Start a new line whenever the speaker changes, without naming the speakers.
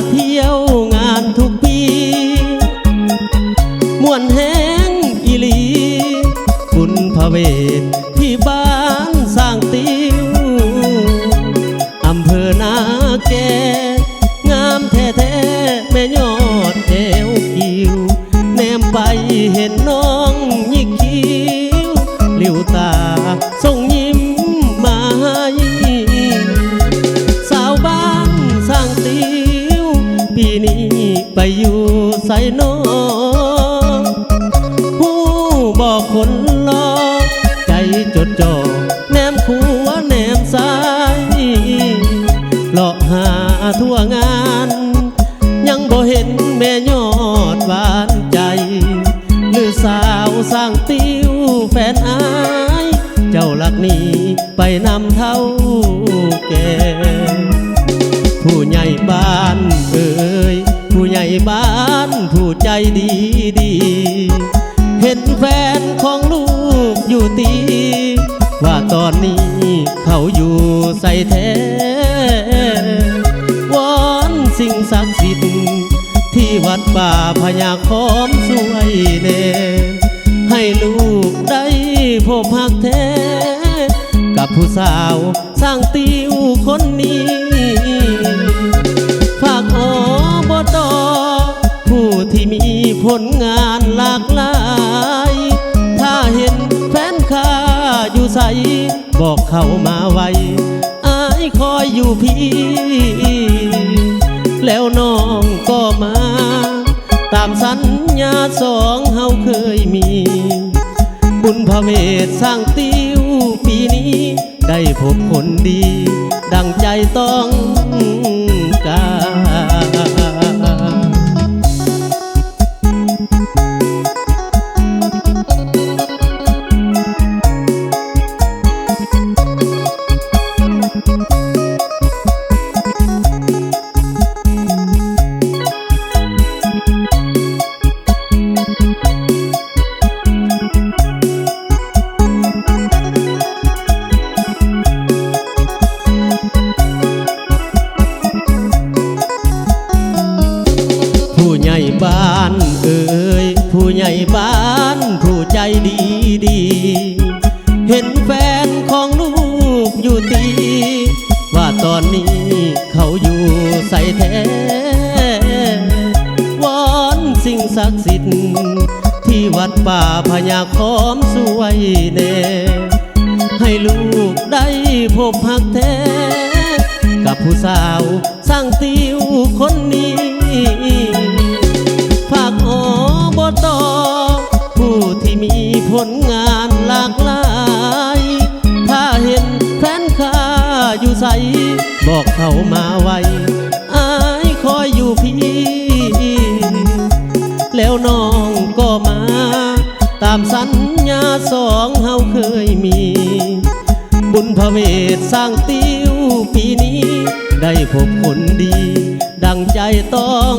เที่ยวงานทุกปีม่วนแห้งอีหลีบุญพระเวทที่บ้านสร้างติ้วอำเภอนาแกงามแท้ๆแม่ยอดแถวคิวแนมไปเห็นน้องยิกคิ้วหลิวตาส่งยิ้มมาให้สาวบ้านสร้างติ้วปีนี้ไปอยู่ไสโนผู้บอกคนรอใจจดจ่อแนมขัวแนมซ้ายเลาะหาทั่วงานยังบ่เห็นแม่ยอดหวานใจหรือสาวสร้างติ้วแฟนอายเจ้าหลักนี้ไปนำเท่าแก่ผู้ใหญ่บ้านเอ่ยผู้ใหญ่บ้านผู้ใจดีดีเห็นแฟนของลูกอยู่ตีว่าตอนนี้เขาอยู่ใส่แท้วอนสิ่งศักดิ์สิทธิ์ที่วัดป่าพญาคอมสวยเน่ให้ลูกได้พบหักแท้กับผู้สาวสร้างติ้วคนนี้ฝากอบต.ผู้ที่มีผลงานหลากหลายถ้าเห็นแฟนข้าอยู่ใสบอกเขามาไวอายคอยอยู่พี่แล้วน้องก็มาตามสัญญาสองเฮาเคยมีบุญพระเวทสร้างติ้วปีนี้ได้พบคนดีดังใจต้องการผู้ใหญ่บ้านเอ่ยผู้ใหญ่บ้านผู้ใจดีดีเห็นแฟนของลูกอยู่ตีว่าตอนนี้เขาอยู่ใส่แท้วอนสิ่งศักดิ์สิทธิ์ที่วัดป่าพญาคอมสวยเน่ให้ลูกได้พบหักแท้กับผู้สาวสร้างติ้วคนนี้ฝากอบต.ผู้ที่มีผลงานหลากหลายถ้าเห็นแฟนข้าอยู่ใสบอกเขามาไวอายคอยอยู่พี่แล้วน้องก็มาตามสัญญาสองเฮาเคยมีบุญพระเวทสร้างติ้วปีนี้ได้พบคนดีดังใจต้อง